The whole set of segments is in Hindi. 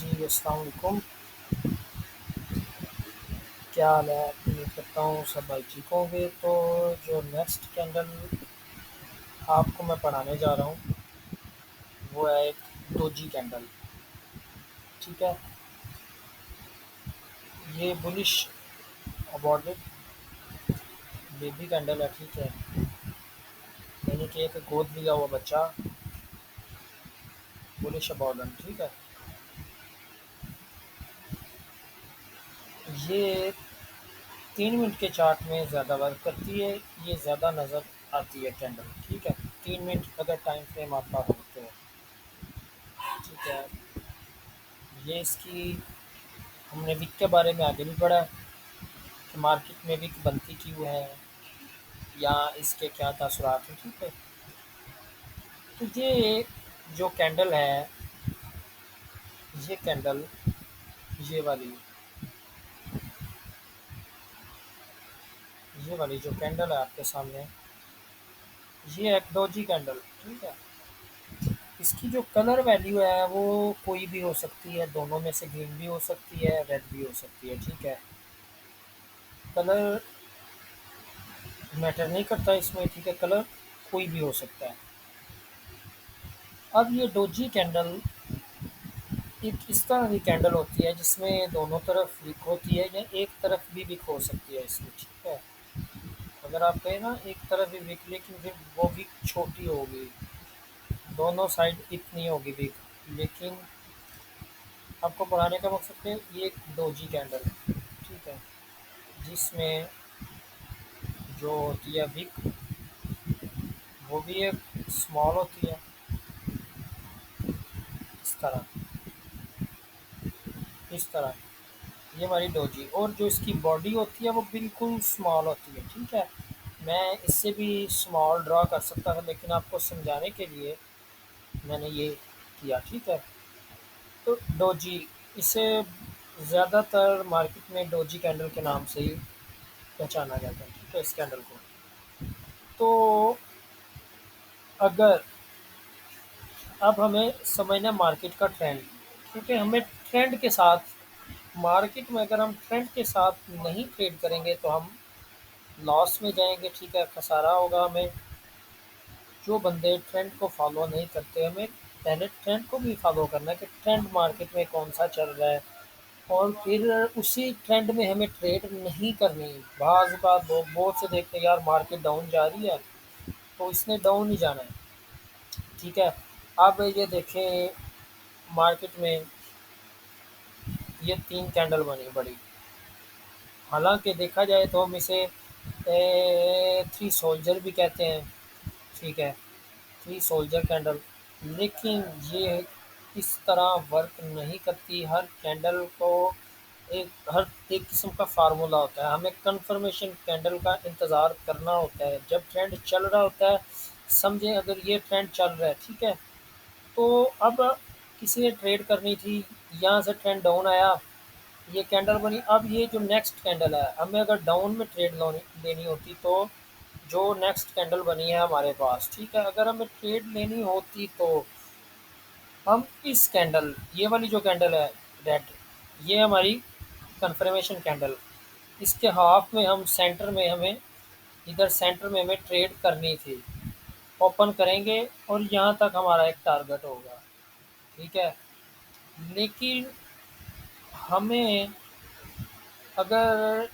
जी, अस्सलाम वालेकुम। क्या हाल है? उम्मीद करता हूँ सब भाई ठीक होंगे। तो जो नेक्स्ट कैंडल आपको मैं पढ़ाने जा रहा हूँ वो है एक डोजी कैंडल। ठीक है, ये बुलिश अबॉर्डेड बेबी कैंडल है। ठीक है, यानी कि एक गोद लिया हुआ बच्चा, बुलिश अबॉर्डन। ठीक है, ये 3 मिनट के चार्ट में ज़्यादा वर्क करती है, ये ज़्यादा नज़र आती है कैंडल। ठीक है, 3 मिनट अगर टाइम फ्रेम आपका हो तो। ठीक है, ये इसकी हमने विक के बारे में आगे भी पढ़ा है कि मार्केट में विक बनती क्यों है या इसके क्या तासुरात हैं। ठीक है, तो ये जो कैंडल है, ये कैंडल, ये वाली जो कैंडल है आपके सामने, ये एक डोजी कैंडल। ठीक है, इसकी जो कलर वैल्यू है वो कोई भी हो सकती है, दोनों में से ग्रीन भी हो सकती है, रेड भी हो सकती है। ठीक है, कलर मैटर नहीं करता इसमें। ठीक है, कलर कोई भी हो सकता है। अब ये डोजी कैंडल एक इस तरह की कैंडल होती है जिसमें दोनों तरफ विक होती है, या एक तरफ भी विक हो सकती है इसमें। ठीक है, अगर आप कहें ना एक तरफ भी विक, लेकिन फिर वो विक छोटी होगी, दोनों साइड इतनी होगी विक। लेकिन आपको पढ़ाने का मकसद है ये एक डोजी कैंडल है। ठीक है, जिसमें जो होती है विक वो भी एक स्मॉल होती है, इस तरह, इस तरह। ये हमारी डोजी, और जो इसकी बॉडी होती है वो बिल्कुल स्मॉल होती है। ठीक है, मैं इससे भी स्मॉल ड्रा कर सकता था, लेकिन आपको समझाने के लिए मैंने ये किया। ठीक है, तो डोजी, इसे ज़्यादातर मार्केट में डोजी कैंडल के नाम से ही पहचाना जाता है। ठीक है, इस कैंडल को। तो अगर अब हमें समझना है मार्केट का ट्रेंड, क्योंकि हमें ट्रेंड के साथ, मार्केट में अगर हम ट्रेंड के साथ नहीं ट्रेड करेंगे तो हम लॉस में जाएंगे। ठीक है, खसारा होगा हमें। जो बंदे ट्रेंड को फॉलो नहीं करते, हमें पहले ट्रेंड को भी फॉलो करना है कि ट्रेंड मार्केट में कौन सा चल रहा है, और फिर उसी ट्रेंड में हमें ट्रेड नहीं करनी। बाज़ बात लोग बहुत से देखते हैं यार मार्केट डाउन जा रही है तो इसने डाउन ही जाना है। ठीक है, अब ये देखें मार्केट में ये 3 कैंडल बनी बड़ी, हालांकि देखा जाए तो हम इसे थ्री सोल्जर भी कहते हैं। ठीक है, थ्री सोल्जर कैंडल, लेकिन ये इस तरह वर्क नहीं करती। हर कैंडल को हर एक किस्म का फार्मूला होता है, हमें कंफर्मेशन कैंडल का इंतज़ार करना होता है जब ट्रेंड चल रहा होता है। समझे अगर ये ट्रेंड चल रहा है, ठीक है, तो अब किसी ने ट्रेड करनी थी, यहाँ से ट्रेंड डाउन आया, ये कैंडल बनी। अब ये जो नेक्स्ट कैंडल है, हमें अगर डाउन में ट्रेड लेनी होती तो जो नेक्स्ट कैंडल बनी है हमारे पास, ठीक है, अगर हमें ट्रेड लेनी होती तो हम इस कैंडल, ये वाली जो कैंडल है रेड, ये हमारी कंफर्मेशन कैंडल, इसके हाफ में हम सेंटर में हमें, इधर सेंटर में हमें ट्रेड करनी थी। ओपन करेंगे और यहाँ तक हमारा एक टारगेट होगा। ठीक है, लेकिन हमें अगर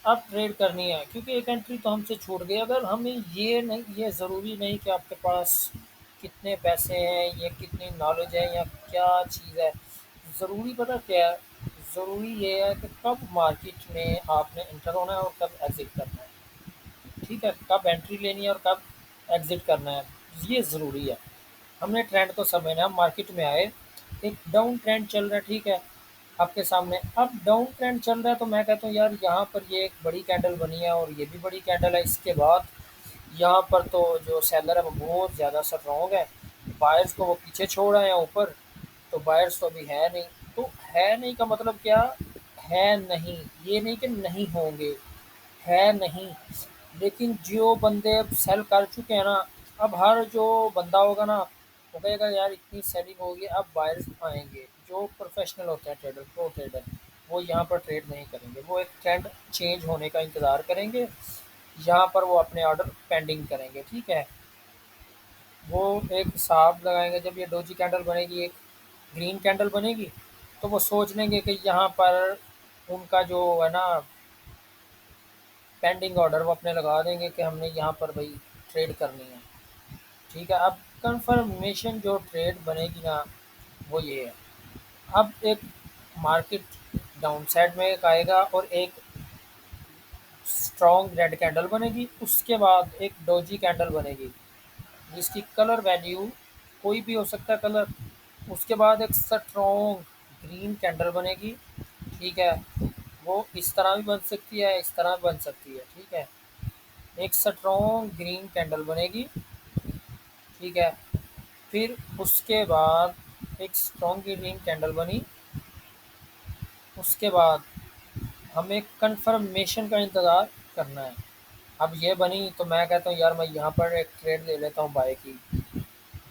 अब ट्रेड करनी है, क्योंकि एक एंट्री तो हमसे छूट गई, अगर हमें ये नहीं, ये ज़रूरी नहीं कि आपके पास कितने पैसे हैं या कितनी नॉलेज है या क्या चीज़ है। ज़रूरी पता क्या है, ज़रूरी ये है कि कब मार्केट में आपने इंटर होना है और कब एग्ज़िट करना है। ठीक है, कब एंट्री लेनी है और कब एग्ज़िट करना है, ये ज़रूरी है। हमने ट्रेंड तो समझना है। हम मार्केट में आए, एक डाउन ट्रेंड चल रहा है, ठीक है, आपके सामने अब डाउन ट्रेंड चल रहा है, तो मैं कहता हूँ यार यहाँ पर ये एक बड़ी कैंडल बनी है और ये भी बड़ी कैंडल है। इसके बाद यहाँ पर तो जो सेलर है वो बहुत ज़्यादा स्ट्रॉन्ग है, बायर्स को वो पीछे छोड़ रहे हैं ऊपर, तो बायर्स तो अभी है नहीं। तो है नहीं का मतलब क्या है, नहीं, ये नहीं कि नहीं होंगे, है नहीं। लेकिन जो बंदे अब सेल कर चुके हैं ना, अब हर जो बंदा होगा ना वो कहेगा यार इतनी सेलिंग होगी, अब बायर्स आएंगे जो प्रोफेशनल होते हैं ट्रेडर, प्रो ट्रेडर, वो यहाँ पर ट्रेड नहीं करेंगे, वो एक ट्रेंड चेंज होने का इंतज़ार करेंगे, यहाँ पर वो अपने ऑर्डर पेंडिंग करेंगे, ठीक है। वो एक हिसाब लगाएंगे, जब ये डोजी कैंडल बनेगी, एक ग्रीन कैंडल बनेगी, तो वो सोच लेंगे कि यहाँ पर उनका जो है ना पेंडिंग ऑर्डर, वो अपने लगा देंगे कि हमने यहाँ पर भाई ट्रेड करनी है, ठीक है। अब कंफर्मेशन जो ट्रेड बनेगी ना, वो ये है। अब एक मार्केट डाउन साइड में एक आएगा और एक स्ट्रॉन्ग रेड कैंडल बनेगी, उसके बाद एक डोजी कैंडल बनेगी जिसकी कलर वैल्यू कोई भी हो सकता है कलर, उसके बाद एक स्ट्रॉन्ग ग्रीन कैंडल बनेगी, ठीक है। वो इस तरह भी बन सकती है, इस तरह भी बन सकती है, ठीक है। एक स्ट्रॉन्ग ग्रीन कैंडल बनेगी, ठीक है। फिर उसके बाद एक स्ट्रॉन्ग ग्रीन कैंडल बनी, उसके बाद हमें कंफर्मेशन का इंतज़ार करना है। अब ये बनी तो मैं कहता हूँ यार मैं यहाँ पर एक ट्रेड ले लेता हूँ बाय की,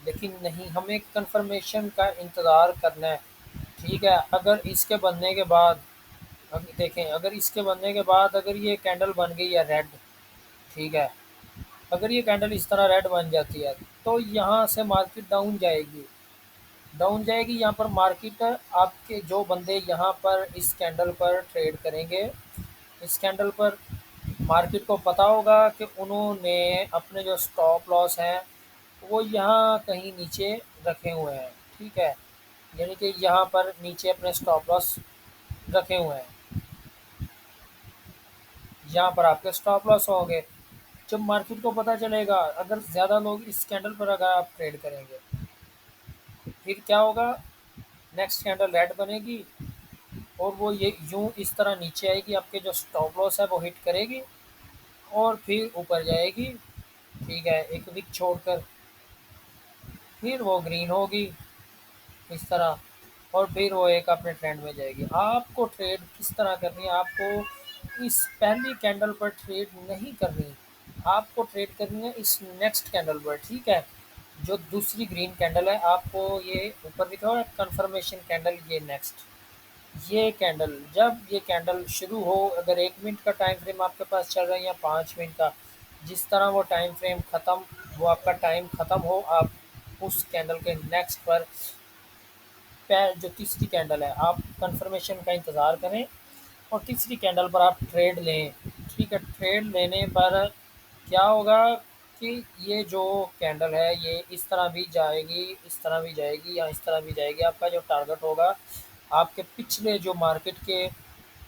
लेकिन नहीं, हमें कंफर्मेशन का इंतज़ार करना है, ठीक है। अगर इसके बनने के बाद, अब देखें, अगर इसके बनने के बाद अगर ये कैंडल बन गई है रेड, ठीक है, अगर ये कैंडल इस तरह रेड बन जाती है तो यहाँ से मार्केट डाउन जाएगी, डाउन जाएगी। यहाँ पर मार्केट, आपके जो बंदे यहाँ पर इस कैंडल पर ट्रेड करेंगे, इस कैंडल पर मार्केट को पता होगा कि उन्होंने अपने जो स्टॉप लॉस हैं वो यहाँ कहीं नीचे रखे हुए हैं, ठीक है। यानी कि यहाँ पर नीचे अपने स्टॉप लॉस रखे हुए हैं, यहाँ पर आपके स्टॉप लॉस होंगे। जब मार्केट को पता चलेगा, अगर ज़्यादा लोग इस कैंडल पर अगर आप ट्रेड करेंगे, फिर क्या होगा, नेक्स्ट कैंडल रेड बनेगी और वो ये यूं इस तरह नीचे आएगी, आपके जो स्टॉप लॉस है वो हिट करेगी और फिर ऊपर जाएगी, ठीक है, एक विक छोड़कर, फिर वो ग्रीन होगी इस तरह, और फिर वो एक अपने ट्रेंड में जाएगी। आपको ट्रेड किस तरह करनी है, आपको इस पहली कैंडल पर ट्रेड नहीं करनी, आपको ट्रेड करनी है इस नेक्स्ट कैंडल पर, ठीक है। जो दूसरी ग्रीन कैंडल है, आपको ये ऊपर लिखा हुआ है कंफर्मेशन कैंडल, ये नेक्स्ट, ये कैंडल जब ये कैंडल शुरू हो, अगर 1 मिनट का टाइम फ्रेम आपके पास चल रहा है या 5 मिनट का, जिस तरह वो टाइम फ्रेम ख़त्म, वो आपका टाइम ख़त्म हो, आप उस कैंडल के नेक्स्ट पर जो तीसरी कैंडल है, आप कंफर्मेशन का इंतज़ार करें और तीसरी कैंडल पर आप ट्रेड लें, ठीक है। ट्रेड लेने पर क्या होगा कि ये जो कैंडल है ये इस तरह भी जाएगी, इस तरह भी जाएगी या इस तरह भी जाएगी, आपका जो टारगेट होगा आपके पिछले जो मार्केट के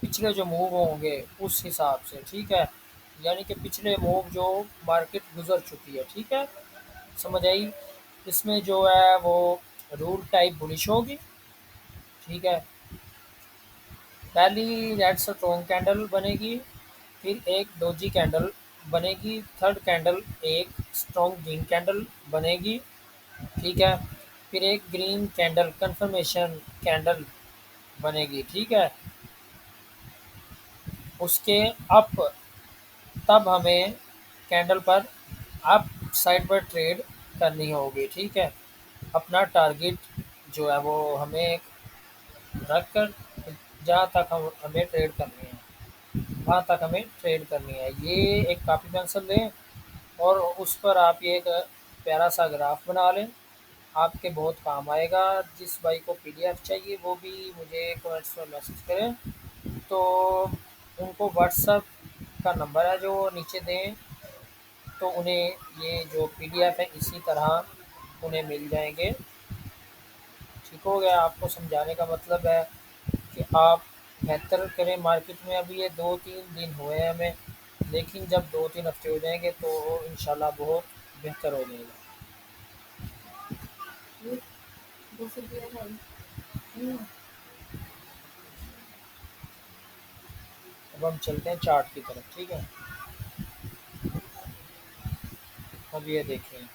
पिछले जो मूव होंगे उस हिसाब से, ठीक है। यानी कि पिछले मूव जो मार्केट गुजर चुकी है, ठीक है, समझ आई। इसमें जो है वो रूल टाइप बुलिश होगी, ठीक है। पहली रेड स्ट्रॉन्ग कैंडल बनेगी, फिर एक डोजी कैंडल बनेगी, थर्ड कैंडल एक स्ट्रॉन्ग ग्रीन कैंडल बनेगी, ठीक है। फिर एक ग्रीन कैंडल कंफर्मेशन कैंडल बनेगी, ठीक है। उसके अप, तब हमें कैंडल पर अप साइड पर ट्रेड करनी होगी, ठीक है। अपना टारगेट जो है वो हमें रख कर, जहाँ तक हमें ट्रेड करनी है वहाँ तक हमें ट्रेड करनी है। ये एक कापी पेंसिल लें और उस पर आप ये एक प्यारा सा ग्राफ बना लें, आपके बहुत काम आएगा। जिस भाई को पीडीएफ चाहिए वो भी मुझे कमेंट्स में मैसेज करें, तो उनको व्हाट्सएप का नंबर है जो नीचे दें, तो उन्हें ये जो पीडीएफ है इसी तरह उन्हें मिल जाएंगे, ठीक हो गया। आपको समझाने का मतलब है कि आप बेहतर करें मार्केट में। अभी ये 2-3 दिन हुए हैं हमें, लेकिन जब 2-3 हफ्ते हो जाएंगे तो इंशाल्लाह बहुत बेहतर हो जाएगा। अब हम चलते हैं चार्ट की तरफ, ठीक है। अब ये देखें,